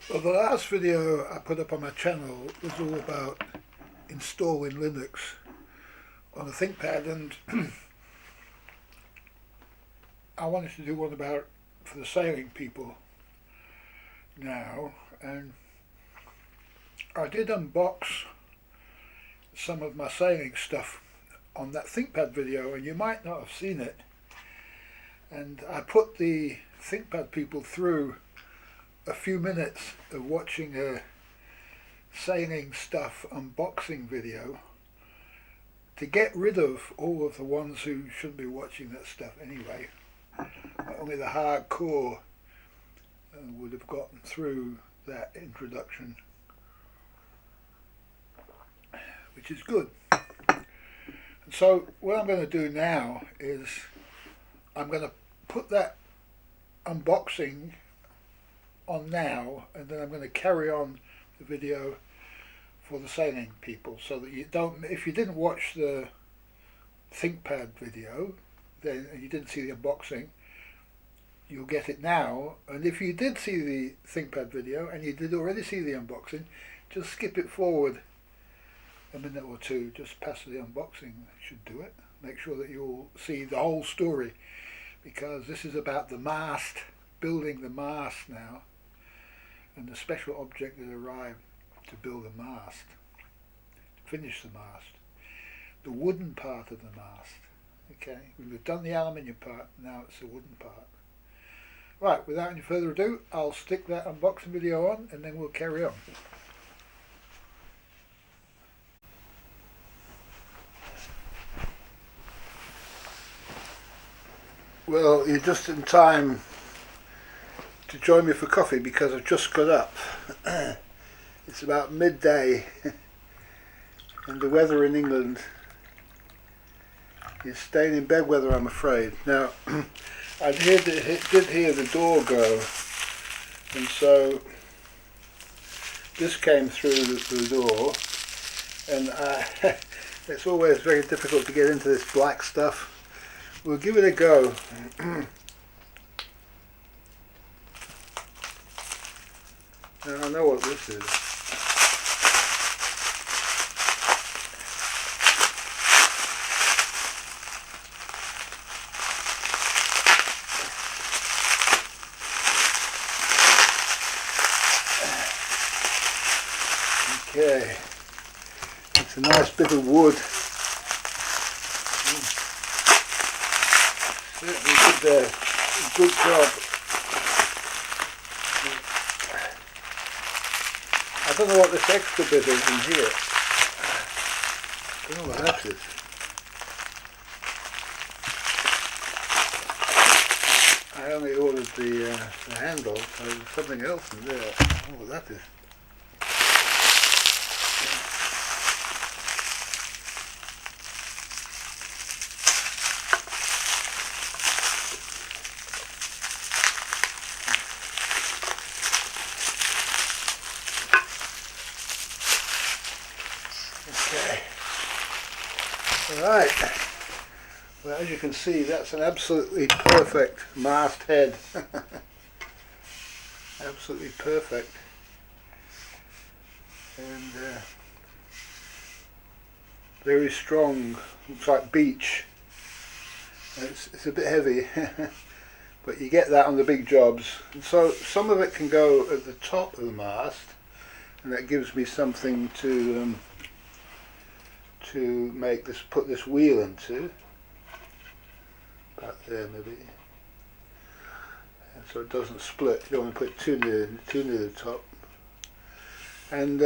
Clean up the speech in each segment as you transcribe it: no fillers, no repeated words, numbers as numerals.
Well, the last video I put up on my channel was all about installing Linux on a ThinkPad, and I wanted to do one about for the sailing people now, and I did unbox some of my sailing stuff on that ThinkPad video, and you might not have seen it, and I put the ThinkPad people through a few minutes of watching a sailing stuff unboxing video to get rid of all of the ones who shouldn't be watching that stuff anyway. Only the hardcore would have gotten through that introduction, which is good. And so what I'm going to do now is I'm going to put that unboxing on now, and then I'm going to carry on the video for the sailing people, so that you don't, if you didn't watch the ThinkPad video then and you didn't see the unboxing, you'll get it now. And if you did see the ThinkPad video and you did already see the unboxing, just skip it forward a minute or two, just past the unboxing should do it. Make sure that you'll see the whole story, because this is about the mast, building the mast now, and the special object that arrived to build a mast, to finish the mast, the wooden part of the mast. Okay, we've done the aluminium part, now it's the wooden part. Right, without any further ado, I'll stick that unboxing video on and then we'll carry on. Well, you're just in time to join me for coffee, because I've just got up. It's about midday and the weather in England is staying in bed weather, I'm afraid. Now, I did hear the door go, and so this came through the door, and it's always very difficult to get into this black stuff. We'll give it a go. And I know what this is. Okay, it's a nice bit of wood. Certainly did a good job. I don't know what this extra bit is in here. I don't know what that is. I only ordered the handle, so there's something else in there. I don't know what that is. Right, well, as you can see, that's an absolutely perfect mast head. Absolutely perfect. And very strong, looks like beech. It's a bit heavy, but you get that on the big jobs. And so some of it can go at the top of the mast, and that gives me something to make this, put this wheel into, about there maybe, and so it doesn't split. You don't want to put too near the top. And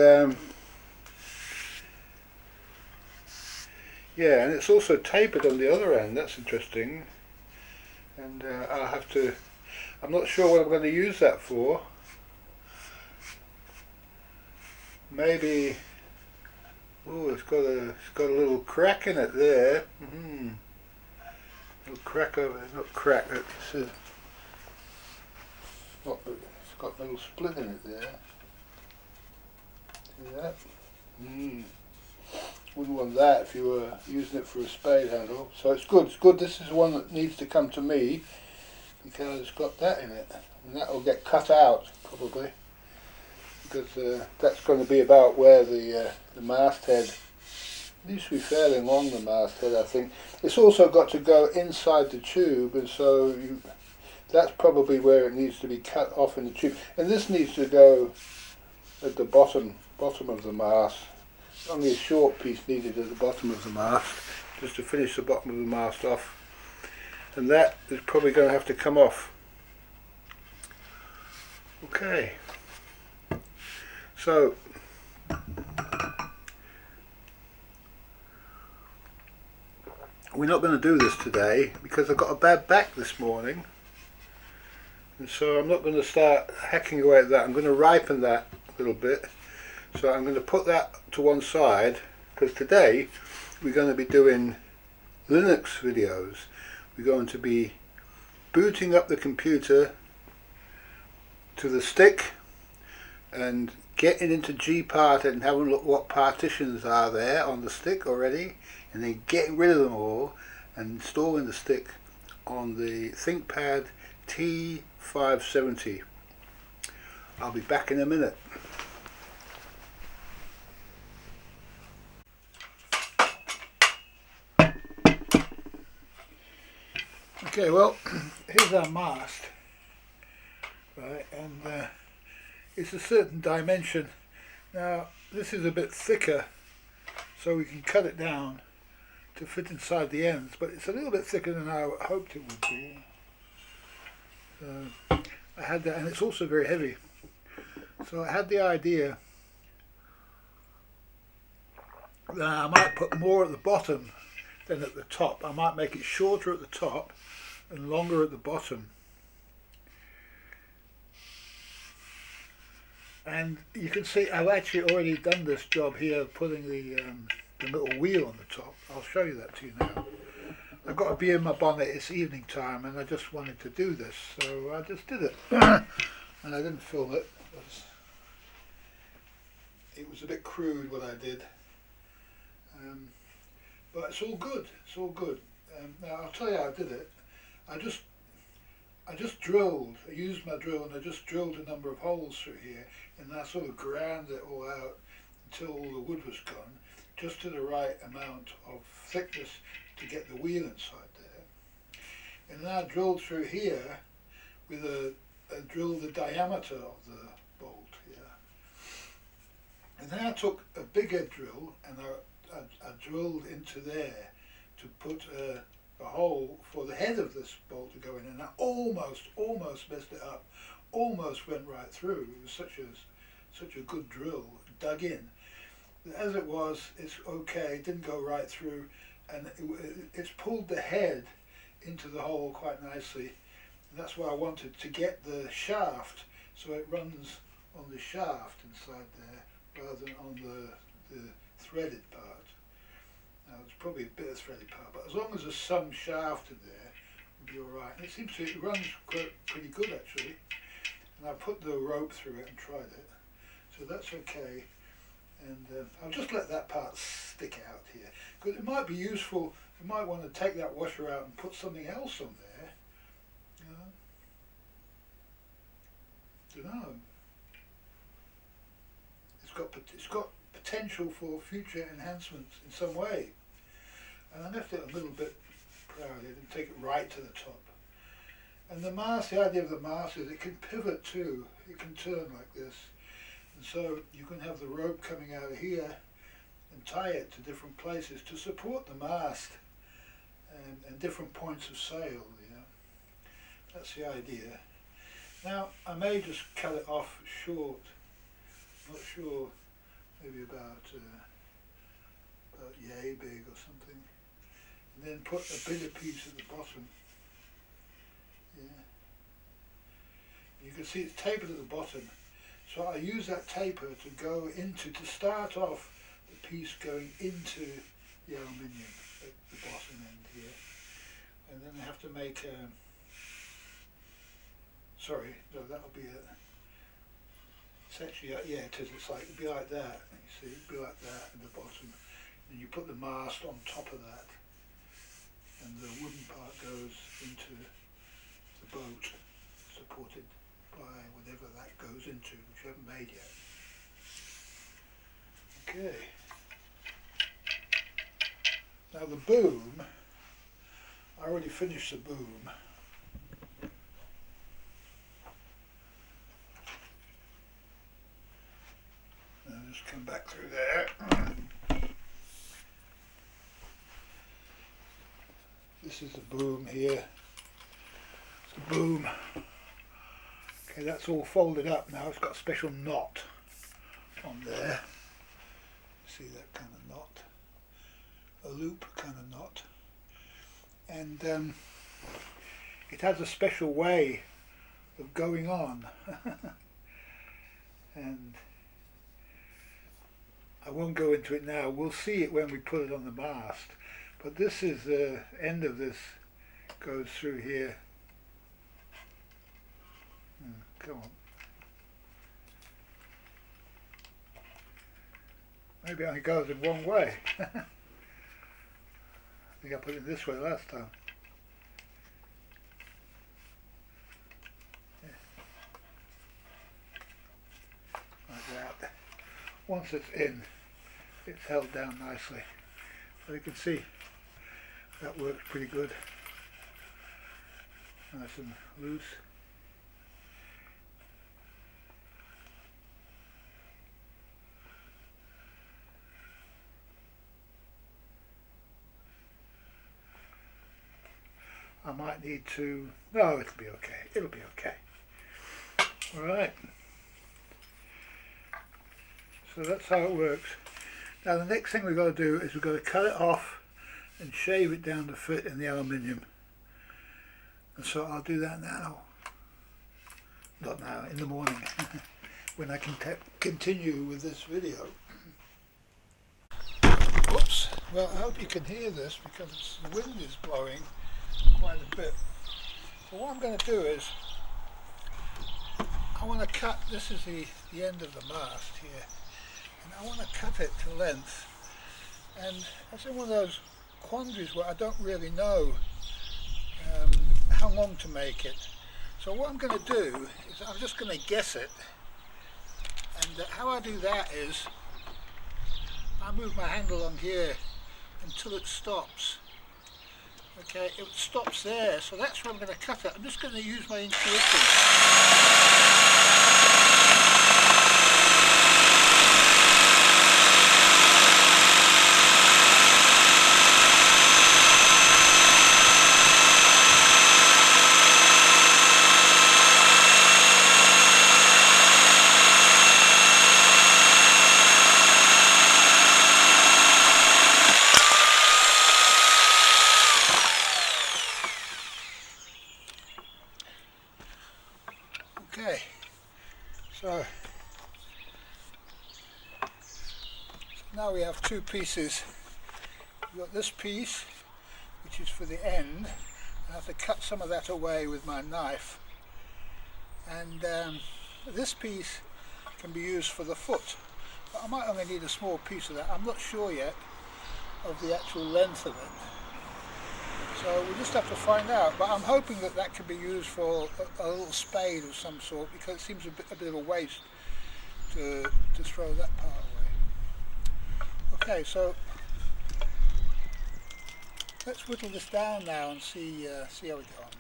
yeah, and it's also tapered on the other end. That's interesting. And I'll have to, I'm not sure what I'm going to use that for. Maybe, oh, it's got a little crack in it there. Little crack over there, not crack. It's got a little split in it there. See that? Wouldn't want that if you were using it for a spade handle. So it's good. It's good. This is one that needs to come to me, because it's got that in it, and that will get cut out probably. because that's going to be about where the masthead needs to be fairly long, the masthead, I think. It's also got to go inside the tube, and so that's probably where it needs to be cut off in the tube. And this needs to go at the bottom of the mast. Only a short piece needed at the bottom of the mast, just to finish the bottom of the mast off. And that is probably going to have to come off. Okay. So we're not going to do this today because I got a bad back this morning, and so I'm not going to start hacking away at that. I'm going to ripen that a little bit. So I'm going to put that to one side, because today we're going to be doing Linux videos. We're going to be booting up the computer to the stick and getting into Gpart and having a look what partitions are there on the stick already, and then getting rid of them all and installing the stick on the ThinkPad T570. I'll be back in a minute. Okay, well, here's our mast, right, and it's a certain dimension. Now, this is a bit thicker, so we can cut it down to fit inside the ends, but it's a little bit thicker than I hoped it would be. So I had that, and it's also very heavy. So I had the idea that I might put more at the bottom than at the top. I might make it shorter at the top and longer at the bottom. And you can see I've actually already done this job here, putting the little wheel on the top. I'll show you that to you now. I've got a bee in my bonnet, it's evening time, and I just wanted to do this, so I just did it. And I didn't film it. It was a bit crude what I did. But it's all good, it's all good. Now I'll tell you how I did it. I just drilled, I used my drill and I just drilled a number of holes through here, and I sort of ground it all out until all the wood was gone, just to the right amount of thickness to get the wheel inside there. And then I drilled through here with I drilled the diameter of the bolt here. And then I took a bigger drill and I drilled into there to put a hole for the head of this bolt to go in, and I almost messed it up, almost went right through. It was such a good drill, dug in. As it was, it's okay, it didn't go right through, and it's pulled the head into the hole quite nicely, and that's why I wanted to get the shaft so it runs on the shaft inside there rather than on the threaded part. Now there's probably a bit of threaded part, but as long as there's some shaft in there, it'll be alright. And it seems to, it runs pretty good actually. And I put the rope through it and tried it, so that's okay. And I'll just let that part stick out here, because it might be useful. You might want to take that washer out and put something else on there. Don't know. It's got potential for future enhancements in some way. And I left it a little bit proud. I didn't take it right to the top. And the mast, the idea of the mast is it can pivot too. It can turn like this. And so you can have the rope coming out of here and tie it to different places to support the mast and different points of sail. You know, that's the idea. Now I may just cut it off short. Not sure, maybe about yay big or something. And then put a bigger piece at the bottom. Yeah. You can see it's tapered at the bottom. So I use that taper to go into, to start off the piece going into the aluminium at the bottom end here. And then I have to make sorry, no, that'll be it. It's actually, yeah it is, it's like, it'll be like that, you see, it'll be like that at the bottom. And you put the mast on top of that. And the wooden part goes into the boat, supported by whatever that goes into, which you haven't made yet. Okay. Now the boom, I already finished the boom. I'll just come back through there. This is the boom here. It's the boom. Okay, that's all folded up now. It's got a special knot on there. See that kind of knot? A loop kind of knot. And it has a special way of going on. And I won't go into it now. We'll see it when we put it on the mast. But this is the end of this, goes through here. Come on. Maybe it only goes in one way. I think I put it this way last time. Yeah. Like that. Once it's in, it's held down nicely. So you can see that works pretty good. Nice and loose. I might need to, no, it'll be okay, it'll be okay. Alright, so that's how it works. Now the next thing we've got to do is we've got to cut it off and shave it down to fit in the aluminium. And so I'll do that now. Not now, in the morning, when I can continue with this video. Whoops, well I hope you can hear this because the wind is blowing quite a bit. So what I'm going to do is I want to cut, this is the end of the mast here, and I want to cut it to length, and it's in one of those quandaries where I don't really know how long to make it. So what I'm going to do is I'm just going to guess it, and how I do that is I move my handle on here until it stops. Okay, it stops there, so that's where I'm going to cut it. I'm just going to use my intuition. Okay, so now we have two pieces. We've got this piece, which is for the end. I have to cut some of that away with my knife, and this piece can be used for the foot, but I might only need a small piece of that. I'm not sure yet of the actual length of it. So we'll just have to find out, but I'm hoping that that could be used for a little spade of some sort, because it seems a bit of a waste to throw that part away. Okay, so let's whittle this down now and see how we go on.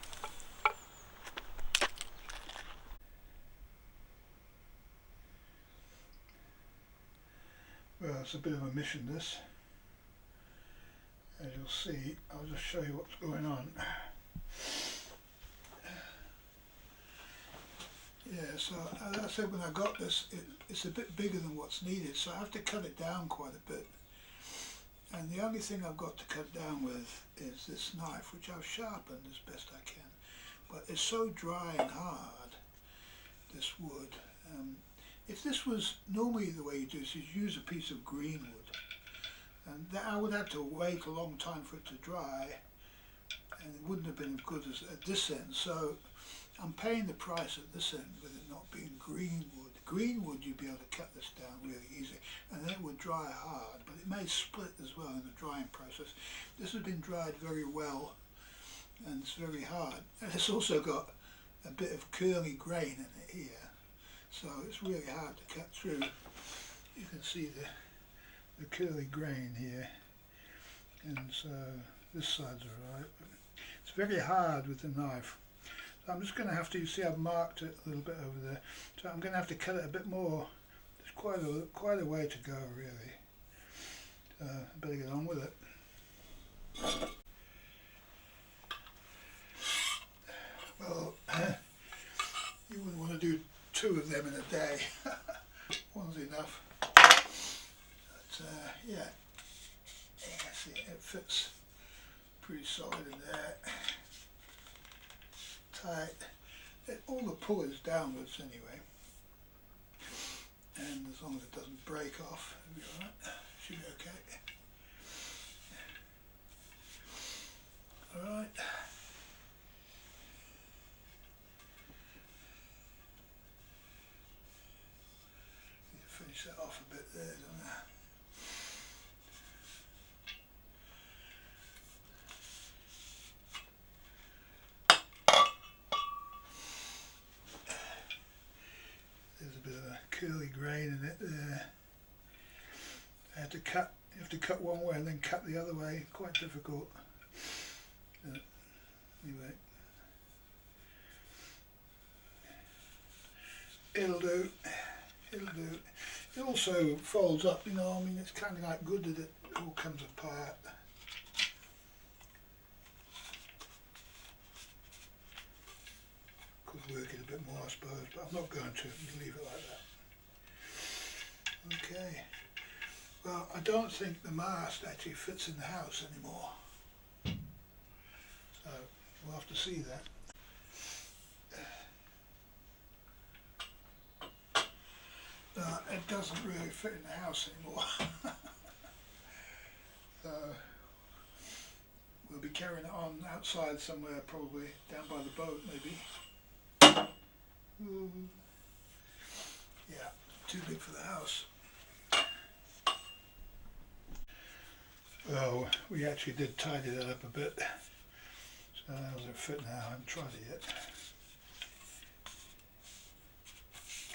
Well, it's a bit of a mission, this. As you'll see, I'll just show you what's going on. Yeah, so as I said, when I got this, it's a bit bigger than what's needed, so I have to cut it down quite a bit. And the only thing I've got to cut down with is this knife, which I've sharpened as best I can. But it's so dry and hard, this wood. If this was normally the way you do this, is use a piece of green wood. And I would have to wait a long time for it to dry, and it wouldn't have been as good as at this end. So I'm paying the price at this end with it not being green wood. Green wood, you'd be able to cut this down really easy, and then it would dry hard, but it may split as well in the drying process. This has been dried very well, and it's very hard. And it's also got a bit of curly grain in it here, so it's really hard to cut through. You can see the curly grain here, and so this side's alright. It's very hard with the knife. So I'm just going to have to, you see I've marked it a little bit over there, so I'm going to have to cut it a bit more. There's quite a way to go really. I better get on with it. Well, you wouldn't want to do 2 of them in a day. One's enough. But yeah, see, it fits pretty solid in there. Tight. All the pull is downwards anyway, and as long as it doesn't break off, it'll be alright. Should be okay. Alright. Finish that off a bit there, don't I? There's a bit of a curly grain in it there. I had to cut, you have to cut one way and then cut the other way, quite difficult. Anyway, it'll do, it'll do. It also folds up, you know, I mean it's kind of like good that it all comes apart. Could work it a bit more I suppose, but I'm not going to, leave it like that. Okay, well I don't think the mast actually fits in the house anymore. So we'll have to see that. It doesn't really fit in the house anymore. So we'll be carrying it on outside somewhere, probably down by the boat maybe. Yeah, too big for the house. Well, we actually did tidy that up a bit. So how does it fit now? I haven't tried it yet.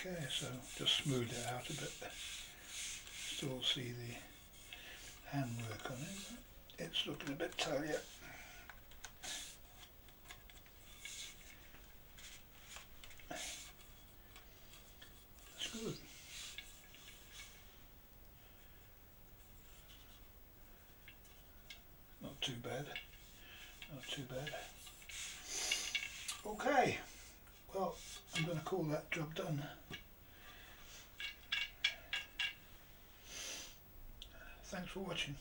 Okay, so just smoothed it out a bit. Still see the handwork on it. It's looking a bit tighter. That's good. Not too bad. Not too bad. Okay. Well, I'm going to call that job done. Thanks for watching.